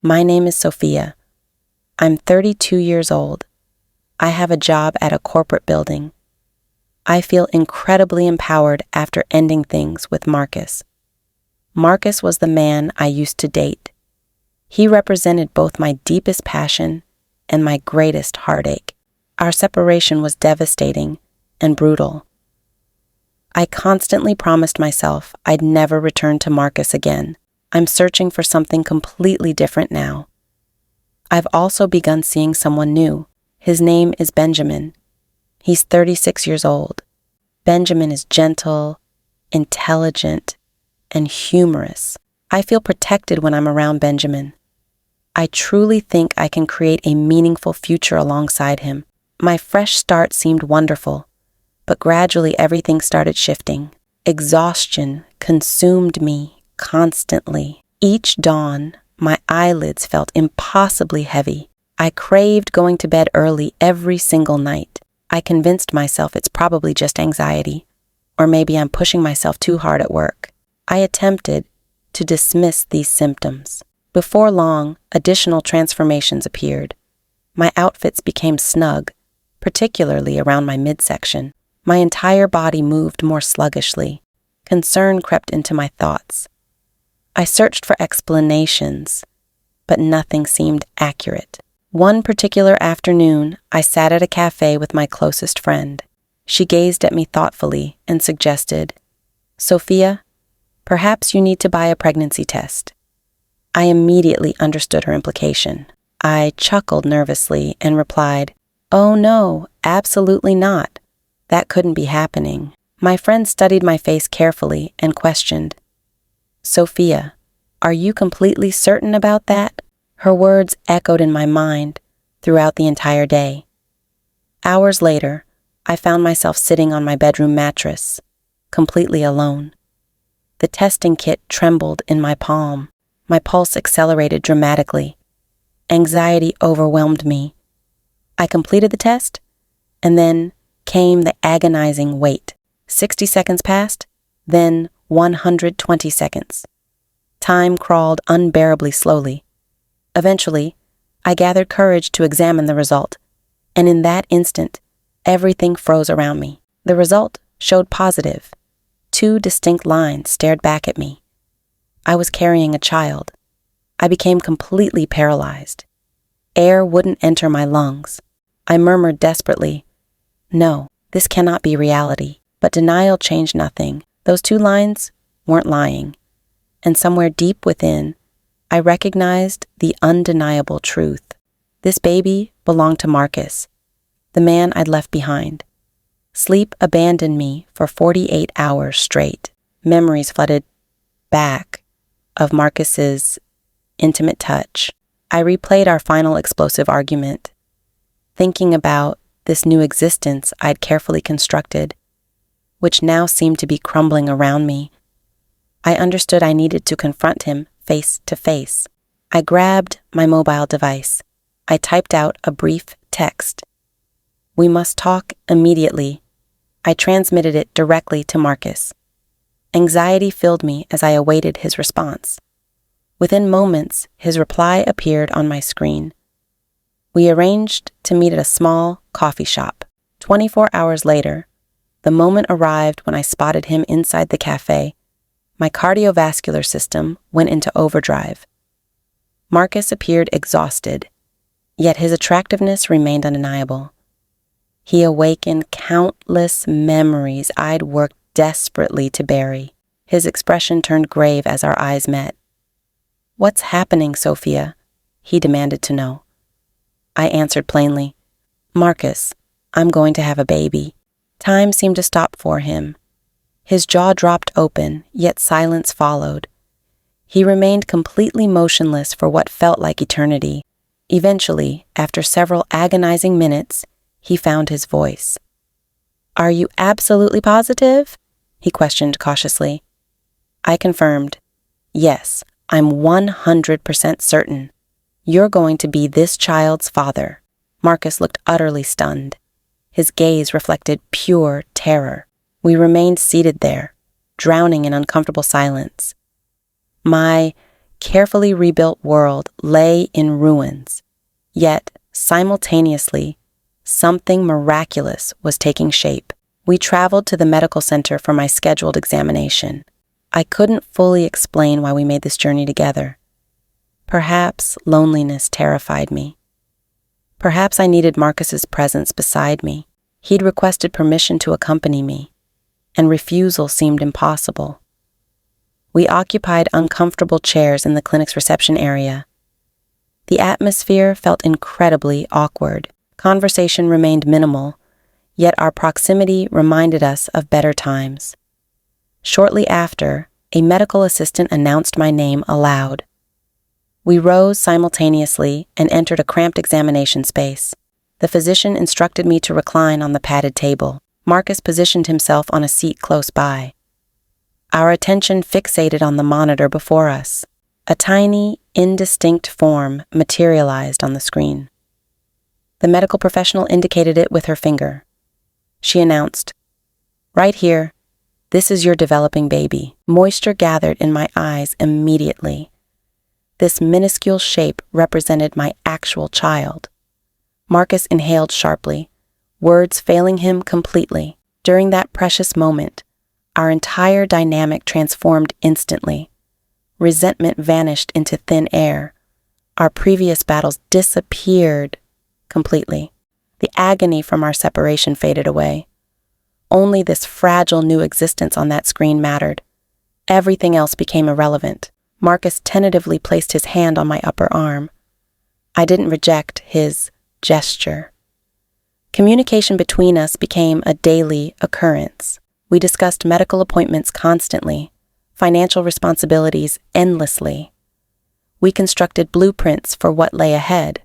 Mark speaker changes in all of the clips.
Speaker 1: My name is Sophia. I'm 32 years old. I have a job at a corporate building. I feel incredibly empowered after ending things with Marcus. Marcus was the man I used to date. He represented both my deepest passion and my greatest heartache. Our separation was devastating and brutal. I constantly promised myself I'd never return to Marcus again. I'm searching for something completely different now. I've also begun seeing someone new. His name is Benjamin. He's 36 years old. Benjamin is gentle, intelligent, and humorous. I feel protected when I'm around Benjamin. I truly think I can create a meaningful future alongside him. My fresh start seemed wonderful, but gradually everything started shifting. Exhaustion consumed me constantly. Each dawn, my eyelids felt impossibly heavy. I craved going to bed early every single night. I convinced myself it's probably just anxiety, or maybe I'm pushing myself too hard at work. I attempted to dismiss these symptoms. Before long, additional transformations appeared. My outfits became snug, particularly around my midsection. My entire body moved more sluggishly. Concern crept into my thoughts. I searched for explanations, but nothing seemed accurate. One particular afternoon, I sat at a cafe with my closest friend. She gazed at me thoughtfully and suggested, "Sophia, perhaps you need to buy a pregnancy test." I immediately understood her implication. I chuckled nervously and replied, "Oh no, absolutely not. That couldn't be happening." My friend studied my face carefully and questioned, "Sophia, are you completely certain about that?" Her words echoed in my mind throughout the entire day. Hours later, I found myself sitting on my bedroom mattress, completely alone. The testing kit trembled in my palm. My pulse accelerated dramatically. Anxiety overwhelmed me. I completed the test, and then came the agonizing wait. 60 seconds passed, then 120 seconds. Time crawled unbearably slowly. Eventually, I gathered courage to examine the result, and in that instant, everything froze around me. The result showed positive. 2 distinct lines stared back at me. I was carrying a child. I became completely paralyzed. Air wouldn't enter my lungs. I murmured desperately, "No, this cannot be reality." But denial changed nothing. Those 2 lines weren't lying. And somewhere deep within, I recognized the undeniable truth. This baby belonged to Marcus, the man I'd left behind. Sleep abandoned me for 48 hours straight. Memories flooded back of Marcus's intimate touch. I replayed our final explosive argument, thinking about this new existence I'd carefully constructed, which now seemed to be crumbling around me. I understood I needed to confront him face to face. I grabbed my mobile device. I typed out a brief text. "We must talk immediately." I transmitted it directly to Marcus. Anxiety filled me as I awaited his response. Within moments, his reply appeared on my screen. We arranged to meet at a small coffee shop. 24 hours later, the moment arrived when I spotted him inside the cafe. My cardiovascular system went into overdrive. Marcus appeared exhausted, yet his attractiveness remained undeniable. He awakened countless memories I'd worked desperately to bury. His expression turned grave as our eyes met. "What's happening, Sophia?" he demanded to know. I answered plainly, "Marcus, I'm going to have a baby." Time seemed to stop for him. His jaw dropped open, yet silence followed. He remained completely motionless for what felt like eternity. Eventually, after several agonizing minutes, he found his voice. "Are you absolutely positive?" he questioned cautiously. I confirmed, "Yes, I'm 100% certain. You're going to be this child's father." Marcus looked utterly stunned. His gaze reflected pure terror. We remained seated there, drowning in uncomfortable silence. My carefully rebuilt world lay in ruins. Yet, simultaneously, something miraculous was taking shape. We traveled to the medical center for my scheduled examination. I couldn't fully explain why we made this journey together. Perhaps loneliness terrified me. Perhaps I needed Marcus's presence beside me. He'd requested permission to accompany me, and refusal seemed impossible. We occupied uncomfortable chairs in the clinic's reception area. The atmosphere felt incredibly awkward. Conversation remained minimal, yet our proximity reminded us of better times. Shortly after, a medical assistant announced my name aloud. We rose simultaneously and entered a cramped examination space. The physician instructed me to recline on the padded table. Marcus positioned himself on a seat close by. Our attention fixated on the monitor before us. A tiny, indistinct form materialized on the screen. The medical professional indicated it with her finger. She announced, "Right here, this is your developing baby." Moisture gathered in my eyes immediately. This minuscule shape represented my actual child. Marcus inhaled sharply, words failing him completely. During that precious moment, our entire dynamic transformed instantly. Resentment vanished into thin air. Our previous battles disappeared completely. The agony from our separation faded away. Only this fragile new existence on that screen mattered. Everything else became irrelevant. Marcus tentatively placed his hand on my upper arm. I didn't reject his gesture. Communication between us became a daily occurrence. We discussed medical appointments constantly, financial responsibilities endlessly. We constructed blueprints for what lay ahead.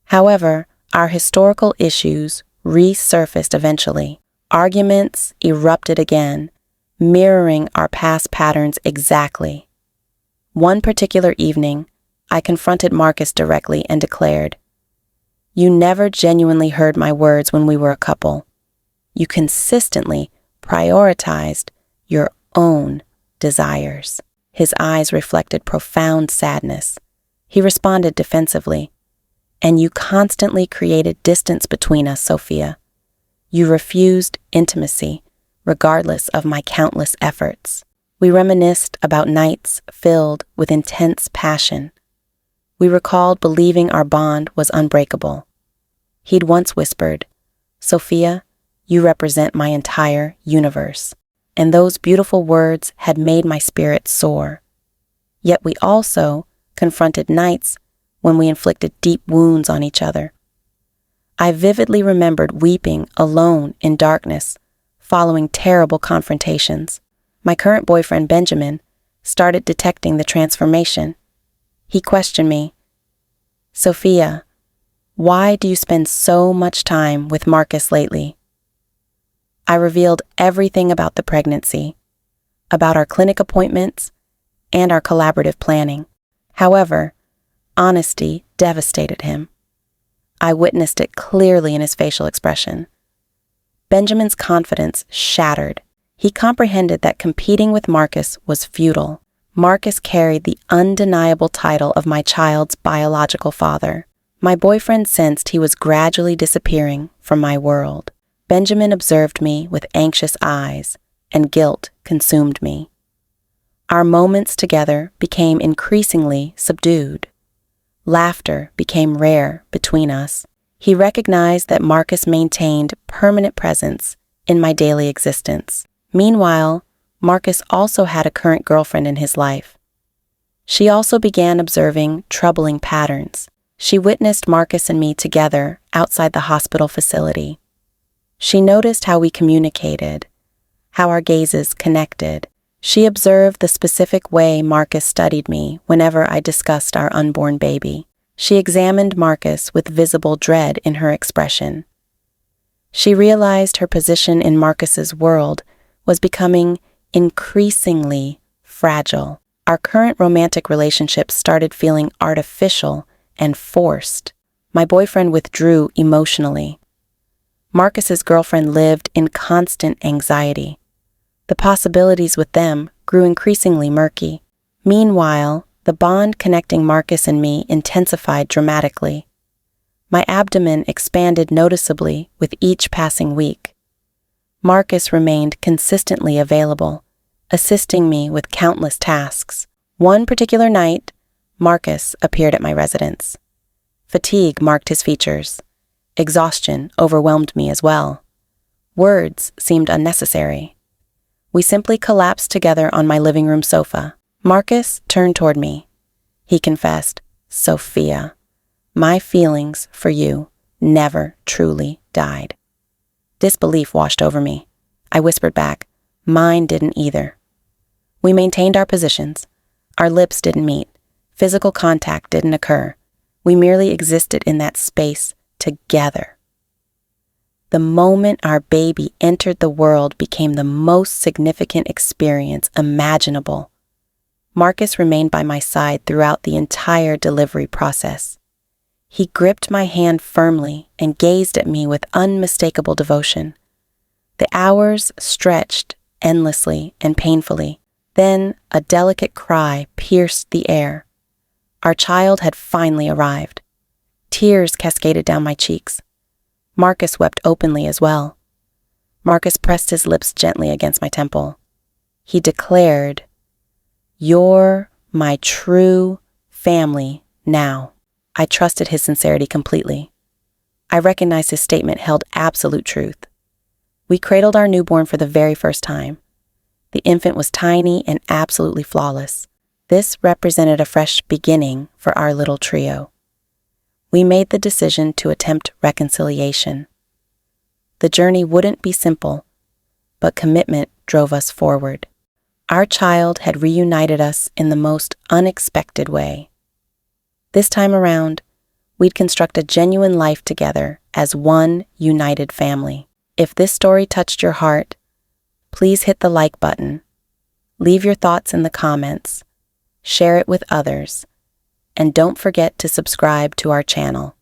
Speaker 1: However, our historical issues resurfaced eventually. Arguments erupted again, mirroring our past patterns exactly. One particular evening, I confronted Marcus directly and declared, "You never genuinely heard my words when we were a couple. You consistently prioritized your own desires." His eyes reflected profound sadness. He responded defensively, "And you constantly created distance between us, Sophia. You refused intimacy, regardless of my countless efforts." We reminisced about nights filled with intense passion. We recalled believing our bond was unbreakable. He'd once whispered, "Sophia, you represent my entire universe." And those beautiful words had made my spirit soar. Yet we also confronted nights when we inflicted deep wounds on each other. I vividly remembered weeping alone in darkness following terrible confrontations. My current boyfriend, Benjamin, started detecting the transformation. He questioned me, "Sophia, why do you spend so much time with Marcus lately?" I revealed everything about the pregnancy, about our clinic appointments, and our collaborative planning. However, honesty devastated him. I witnessed it clearly in his facial expression. Benjamin's confidence shattered. He comprehended that competing with Marcus was futile. Marcus carried the undeniable title of my child's biological father. My boyfriend sensed he was gradually disappearing from my world. Benjamin observed me with anxious eyes, and guilt consumed me. Our moments together became increasingly subdued. Laughter became rare between us. He recognized that Marcus maintained permanent presence in my daily existence. Meanwhile, Marcus also had a current girlfriend in his life. She also began observing troubling patterns. She witnessed Marcus and me together outside the hospital facility. She noticed how we communicated, how our gazes connected. She observed the specific way Marcus studied me whenever I discussed our unborn baby. She examined Marcus with visible dread in her expression. She realized her position in Marcus's world was becoming increasingly fragile. Our current romantic relationship started feeling artificial and forced. My boyfriend withdrew emotionally. Marcus's girlfriend lived in constant anxiety. The possibilities with them grew increasingly murky. Meanwhile, The bond connecting Marcus and me intensified dramatically. My abdomen expanded noticeably with each passing week. Marcus remained consistently available, assisting me with countless tasks. One particular night, Marcus appeared at my residence. Fatigue marked his features. Exhaustion overwhelmed me as well. Words seemed unnecessary. We simply collapsed together on my living room sofa. Marcus turned toward me. He confessed, "Sophia, my feelings for you never truly died." Disbelief washed over me. I whispered back, "Mine didn't either." We maintained our positions. Our lips didn't meet. Physical contact didn't occur. We merely existed in that space together. The moment our baby entered the world became the most significant experience imaginable. Marcus remained by my side throughout the entire delivery process. He gripped my hand firmly and gazed at me with unmistakable devotion. The hours stretched endlessly and painfully. Then a delicate cry pierced the air. Our child had finally arrived. Tears cascaded down my cheeks. Marcus wept openly as well. Marcus pressed his lips gently against my temple. He declared, "You're my true family now." I trusted his sincerity completely. I recognized his statement held absolute truth. We cradled our newborn for the very first time. The infant was tiny and absolutely flawless. This represented a fresh beginning for our little trio. We made the decision to attempt reconciliation. The journey wouldn't be simple, but commitment drove us forward. Our child had reunited us in the most unexpected way. This time around, we'd construct a genuine life together as one united family. If this story touched your heart, please hit the like button. Leave your thoughts in the comments. Share it with others. And don't forget to subscribe to our channel.